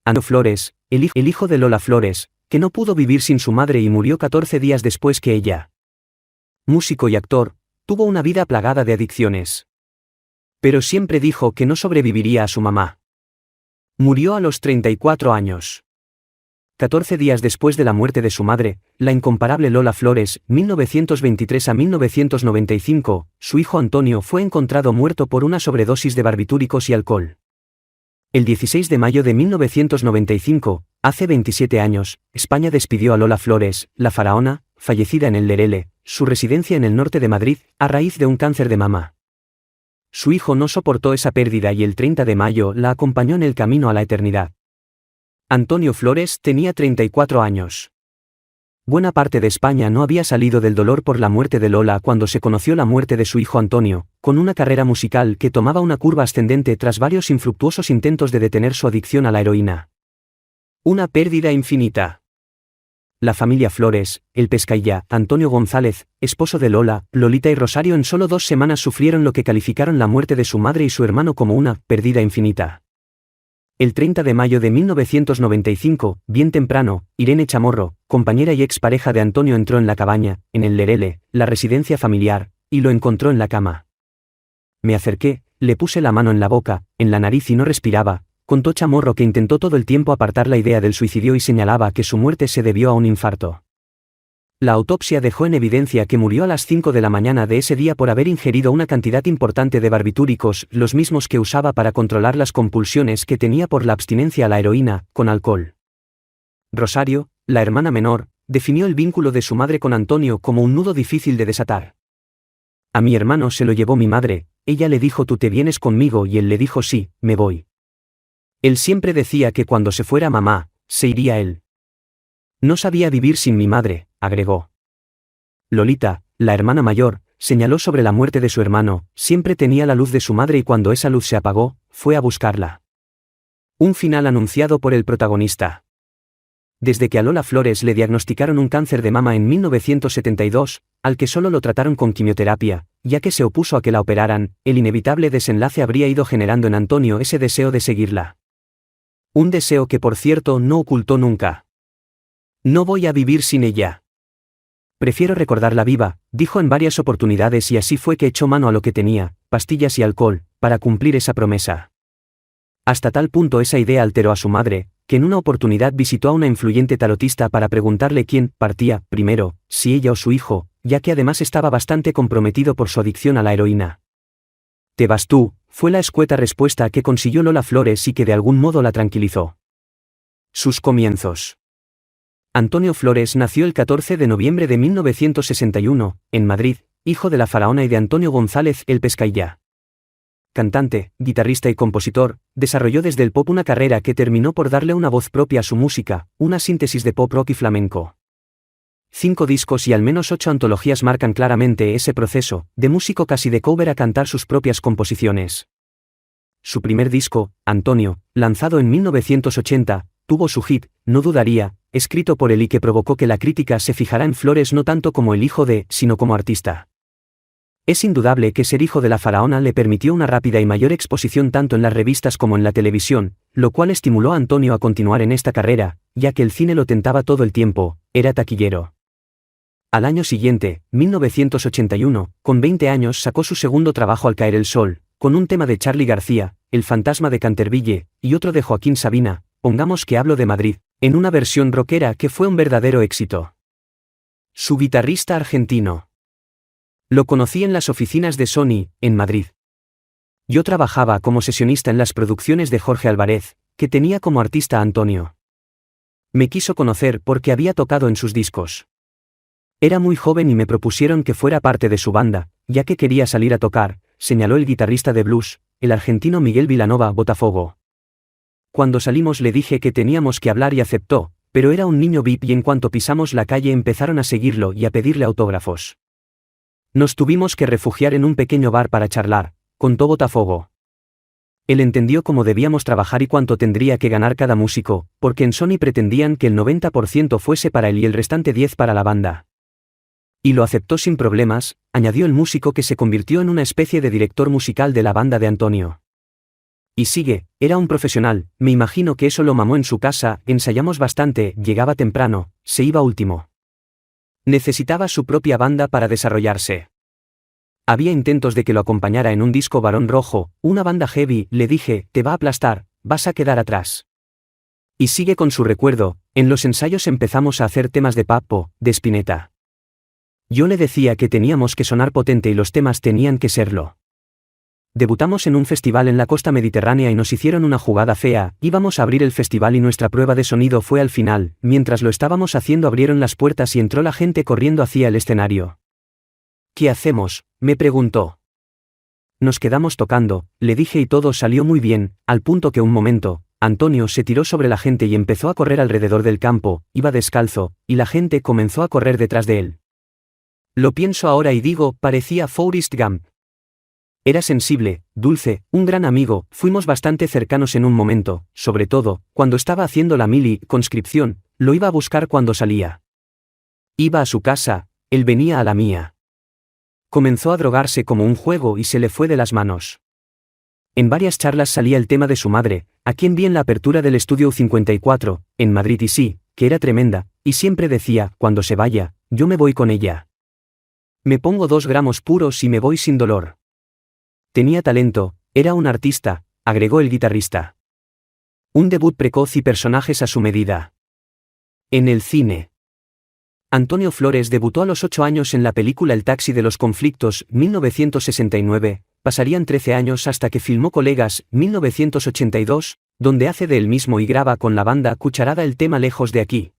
Antonio Flores, el hijo de Lola Flores, que no pudo vivir sin su madre y murió 14 días después que ella. Músico y actor, tuvo una vida plagada de adicciones. Pero siempre dijo que no sobreviviría a su mamá. Murió a los 34 años. 14 días después de la muerte de su madre, la incomparable Lola Flores, 1923 a 1995, su hijo Antonio fue encontrado muerto por una sobredosis de barbitúricos y alcohol. El 16 de mayo de 1995, hace 27 años, España despidió a Lola Flores, la faraona, fallecida en el Lerele, su residencia en el norte de Madrid, a raíz de un cáncer de mama. Su hijo no soportó esa pérdida y el 30 de mayo la acompañó en el camino a la eternidad. Antonio Flores tenía 34 años. Buena parte de España no había salido del dolor por la muerte de Lola cuando se conoció la muerte de su hijo Antonio, con una carrera musical que tomaba una curva ascendente tras varios infructuosos intentos de detener su adicción a la heroína. Una pérdida infinita. La familia Flores, el Pescailla, Antonio González, esposo de Lola, Lolita y Rosario en solo 2 semanas sufrieron lo que calificaron la muerte de su madre y su hermano como una pérdida infinita. El 30 de mayo de 1995, bien temprano, Irene Chamorro, compañera y expareja de Antonio entró en la cabaña, en el Lerele, la residencia familiar, y lo encontró en la cama. Me acerqué, le puse la mano en la boca, en la nariz y no respiraba, contó Chamorro, que intentó todo el tiempo apartar la idea del suicidio y señalaba que su muerte se debió a un infarto. La autopsia dejó en evidencia que murió a las 5 de la mañana de ese día por haber ingerido una cantidad importante de barbitúricos, los mismos que usaba para controlar las compulsiones que tenía por la abstinencia a la heroína, con alcohol. Rosario, la hermana menor, definió el vínculo de su madre con Antonio como un nudo difícil de desatar. A mi hermano se lo llevó mi madre, ella le dijo tú te vienes conmigo y él le dijo sí, me voy. Él siempre decía que cuando se fuera mamá, se iría él. No sabía vivir sin mi madre, agregó. Lolita, la hermana mayor, señaló sobre la muerte de su hermano, siempre tenía la luz de su madre y cuando esa luz se apagó, fue a buscarla. Un final anunciado por el protagonista. Desde que a Lola Flores le diagnosticaron un cáncer de mama en 1972, al que solo lo trataron con quimioterapia, ya que se opuso a que la operaran, el inevitable desenlace habría ido generando en Antonio ese deseo de seguirla. Un deseo que por cierto no ocultó nunca. No voy a vivir sin ella. Prefiero recordarla viva, dijo en varias oportunidades y así fue que echó mano a lo que tenía, pastillas y alcohol, para cumplir esa promesa. Hasta tal punto esa idea alteró a su madre, que en una oportunidad visitó a una influyente tarotista para preguntarle quién partía primero, si ella o su hijo, ya que además estaba bastante comprometido por su adicción a la heroína. Te vas tú, fue la escueta respuesta que consiguió Lola Flores y que de algún modo la tranquilizó. Sus comienzos. Antonio Flores nació el 14 de noviembre de 1961, en Madrid, hijo de la faraona y de Antonio González el Pescailla. Cantante, guitarrista y compositor, desarrolló desde el pop una carrera que terminó por darle una voz propia a su música, una síntesis de pop rock y flamenco. 5 discos y al menos 8 antologías marcan claramente ese proceso, de músico casi de cover a cantar sus propias composiciones. Su primer disco, Antonio, lanzado en 1980, tuvo su hit, No dudaría, escrito por él y que provocó que la crítica se fijara en Flores no tanto como el hijo de, sino como artista. Es indudable que ser hijo de la faraona le permitió una rápida y mayor exposición tanto en las revistas como en la televisión, lo cual estimuló a Antonio a continuar en esta carrera, ya que el cine lo tentaba todo el tiempo, era taquillero. Al año siguiente, 1981, con 20 años sacó su segundo trabajo Al caer el sol, con un tema de Charly García, El fantasma de Canterville, y otro de Joaquín Sabina, Pongamos que hablo de Madrid, en una versión rockera que fue un verdadero éxito. Su guitarrista argentino. Lo conocí en las oficinas de Sony, en Madrid. Yo trabajaba como sesionista en las producciones de Jorge Álvarez, que tenía como artista a Antonio. Me quiso conocer porque había tocado en sus discos. Era muy joven y me propusieron que fuera parte de su banda, ya que quería salir a tocar, señaló el guitarrista de blues, el argentino Miguel Vilanova Botafogo. Cuando salimos le dije que teníamos que hablar y aceptó, pero era un niño VIP y en cuanto pisamos la calle empezaron a seguirlo y a pedirle autógrafos. Nos tuvimos que refugiar en un pequeño bar para charlar, contó Botafogo. Él entendió cómo debíamos trabajar y cuánto tendría que ganar cada músico, porque en Sony pretendían que el 90% fuese para él y el restante 10% para la banda. Y lo aceptó sin problemas, añadió el músico que se convirtió en una especie de director musical de la banda de Antonio. Y sigue, era un profesional, me imagino que eso lo mamó en su casa, ensayamos bastante, llegaba temprano, se iba último. Necesitaba su propia banda para desarrollarse. Había intentos de que lo acompañara en un disco Barón Rojo, una banda heavy, le dije, te va a aplastar, vas a quedar atrás. Y sigue con su recuerdo, en los ensayos empezamos a hacer temas de Papo, de Spinetta. Yo le decía que teníamos que sonar potente y los temas tenían que serlo. Debutamos en un festival en la costa mediterránea y nos hicieron una jugada fea, íbamos a abrir el festival y nuestra prueba de sonido fue al final, mientras lo estábamos haciendo abrieron las puertas y entró la gente corriendo hacia el escenario. ¿Qué hacemos?, me preguntó. Nos quedamos tocando, le dije y todo salió muy bien, al punto que un momento, Antonio se tiró sobre la gente y empezó a correr alrededor del campo, iba descalzo, y la gente comenzó a correr detrás de él. Lo pienso ahora y digo, parecía Forrest Gump. Era sensible, dulce, un gran amigo, fuimos bastante cercanos en un momento, sobre todo, cuando estaba haciendo la conscripción, lo iba a buscar cuando salía. Iba a su casa, él venía a la mía. Comenzó a drogarse como un juego y se le fue de las manos. En varias charlas salía el tema de su madre, a quien vi en la apertura del estudio 54, en Madrid y sí, que era tremenda, y siempre decía, cuando se vaya, yo me voy con ella. Me pongo 2 gramos puros y me voy sin dolor. Tenía talento, era un artista, agregó el guitarrista. Un debut precoz y personajes a su medida. En el cine. Antonio Flores debutó a los 8 años en la película El taxi de los conflictos, 1969, pasarían 13 años hasta que filmó Colegas, 1982, donde hace de él mismo y graba con la banda Cucharada el tema Lejos de aquí.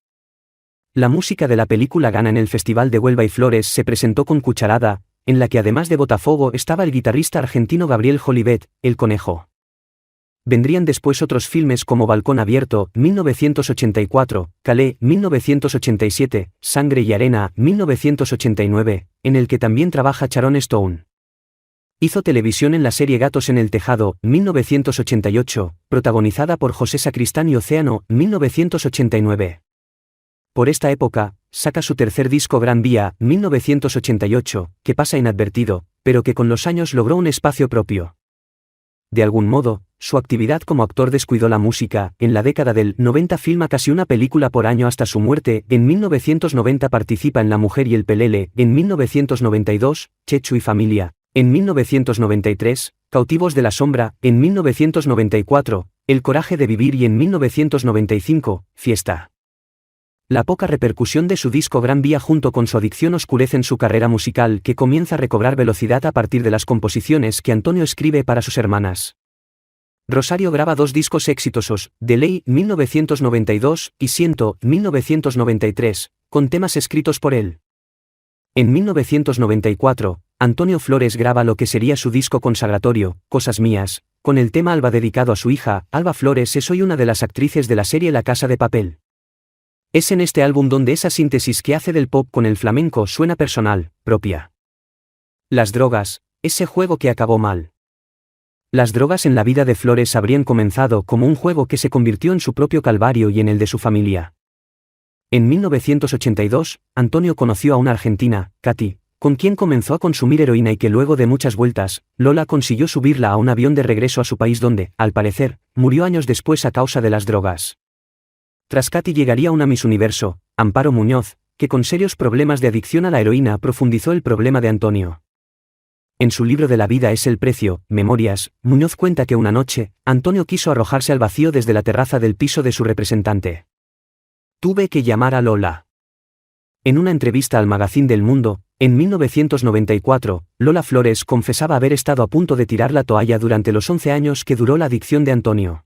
La música de la película gana en el Festival de Huelva y Flores se presentó con Cucharada, en la que además de Botafogo estaba el guitarrista argentino Gabriel Jolivet, El Conejo. Vendrían después otros filmes como Balcón Abierto, 1984, Calais, 1987, Sangre y Arena, 1989, en el que también trabaja Sharon Stone. Hizo televisión en la serie Gatos en el Tejado, 1988, protagonizada por José Sacristán y Océano, 1989. Por esta época, saca su tercer disco Gran Vía, 1988, que pasa inadvertido, pero que con los años logró un espacio propio. De algún modo, su actividad como actor descuidó la música, en la década del 90 filma casi una película por año hasta su muerte, en 1990 participa en La Mujer y el Pelele, en 1992, Chechu y Familia, en 1993, Cautivos de la Sombra, en 1994, El Coraje de Vivir y en 1995, Fiesta. La poca repercusión de su disco Gran Vía junto con su adicción oscurecen su carrera musical que comienza a recobrar velocidad a partir de las composiciones que Antonio escribe para sus hermanas. Rosario graba 2 discos exitosos, De Ley, 1992, y Siento, 1993, con temas escritos por él. En 1994, Antonio Flores graba lo que sería su disco consagratorio, Cosas Mías, con el tema Alba dedicado a su hija, Alba Flores es hoy una de las actrices de la serie La Casa de Papel. Es en este álbum donde esa síntesis que hace del pop con el flamenco suena personal, propia. Las drogas, ese juego que acabó mal. Las drogas en la vida de Flores habrían comenzado como un juego que se convirtió en su propio calvario y en el de su familia. En 1982, Antonio conoció a una argentina, Katy, con quien comenzó a consumir heroína y que luego de muchas vueltas, Lola consiguió subirla a un avión de regreso a su país donde, al parecer, murió años después a causa de las drogas. Tras Katy llegaría una Miss Universo, Amparo Muñoz, que con serios problemas de adicción a la heroína profundizó el problema de Antonio. En su libro de la vida es el precio, Memorias, Muñoz cuenta que una noche, Antonio quiso arrojarse al vacío desde la terraza del piso de su representante. Tuve que llamar a Lola. En una entrevista al Magazine del Mundo, en 1994, Lola Flores confesaba haber estado a punto de tirar la toalla durante los 11 años que duró la adicción de Antonio.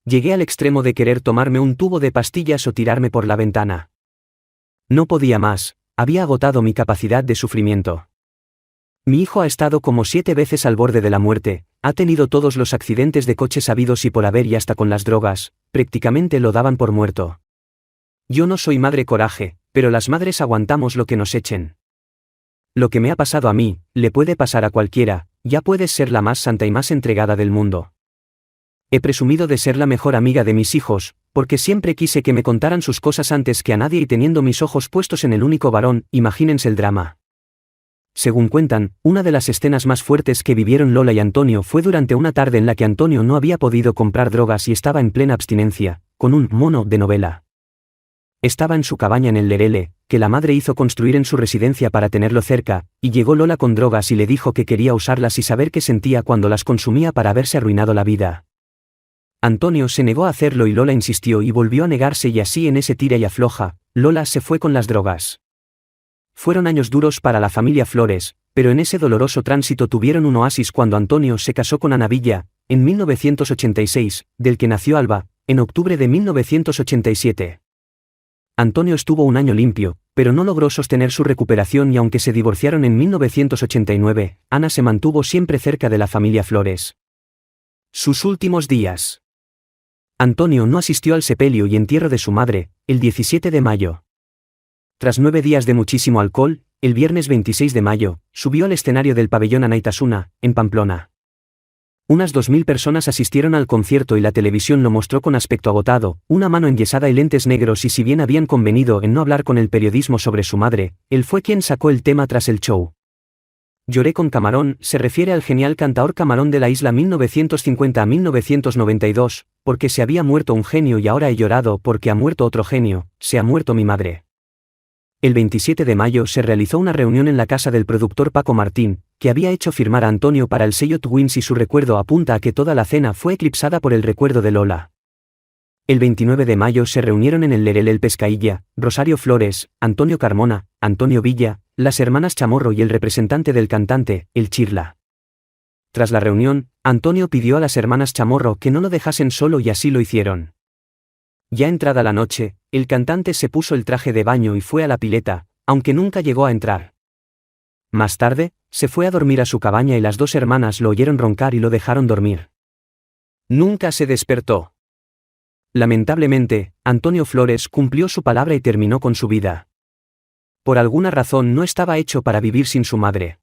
Llegué al extremo de querer tomarme un tubo de pastillas o tirarme por la ventana. No podía más, había agotado mi capacidad de sufrimiento. Mi hijo ha estado como 7 veces al borde de la muerte, ha tenido todos los accidentes de coche sabidos y por haber y hasta con las drogas, prácticamente lo daban por muerto. Yo no soy madre coraje, pero las madres aguantamos lo que nos echen. Lo que me ha pasado a mí, le puede pasar a cualquiera, ya puedes ser la más santa y más entregada del mundo. He presumido de ser la mejor amiga de mis hijos, porque siempre quise que me contaran sus cosas antes que a nadie y teniendo mis ojos puestos en el único varón, imagínense el drama. Según cuentan, una de las escenas más fuertes que vivieron Lola y Antonio fue durante una tarde en la que Antonio no había podido comprar drogas y estaba en plena abstinencia, con un mono de novela. Estaba en su cabaña en el Lerele, que la madre hizo construir en su residencia para tenerlo cerca, y llegó Lola con drogas y le dijo que quería usarlas y saber qué sentía cuando las consumía para haberse arruinado la vida. Antonio se negó a hacerlo y Lola insistió y volvió a negarse y así en ese tira y afloja, Lola se fue con las drogas. Fueron años duros para la familia Flores, pero en ese doloroso tránsito tuvieron un oasis cuando Antonio se casó con Ana Villa, en 1986, del que nació Alba, en octubre de 1987. Antonio estuvo un año limpio, pero no logró sostener su recuperación y aunque se divorciaron en 1989, Ana se mantuvo siempre cerca de la familia Flores. Sus últimos días. Antonio no asistió al sepelio y entierro de su madre, el 17 de mayo. Tras 9 días de muchísimo alcohol, el viernes 26 de mayo, subió al escenario del pabellón Anaitasuna, en Pamplona. Unas 2000 personas asistieron al concierto y la televisión lo mostró con aspecto agotado, una mano enyesada y lentes negros y si bien habían convenido en no hablar con el periodismo sobre su madre, él fue quien sacó el tema tras el show. Lloré con Camarón, se refiere al genial cantaor Camarón de la isla 1950 a 1992, porque se había muerto un genio y ahora he llorado porque ha muerto otro genio, se ha muerto mi madre. El 27 de mayo se realizó una reunión en la casa del productor Paco Martín, que había hecho firmar a Antonio para el sello Twins y su recuerdo apunta a que toda la cena fue eclipsada por el recuerdo de Lola. El 29 de mayo se reunieron en el Lerel El Pescailla, Rosario Flores, Antonio Carmona, Antonio Villa, las hermanas Chamorro y el representante del cantante, el Chirla. Tras la reunión, Antonio pidió a las hermanas Chamorro que no lo dejasen solo y así lo hicieron. Ya entrada la noche, el cantante se puso el traje de baño y fue a la pileta, aunque nunca llegó a entrar. Más tarde, se fue a dormir a su cabaña y las dos hermanas lo oyeron roncar y lo dejaron dormir. Nunca se despertó. Lamentablemente, Antonio Flores cumplió su palabra y terminó con su vida. Por alguna razón no estaba hecho para vivir sin su madre.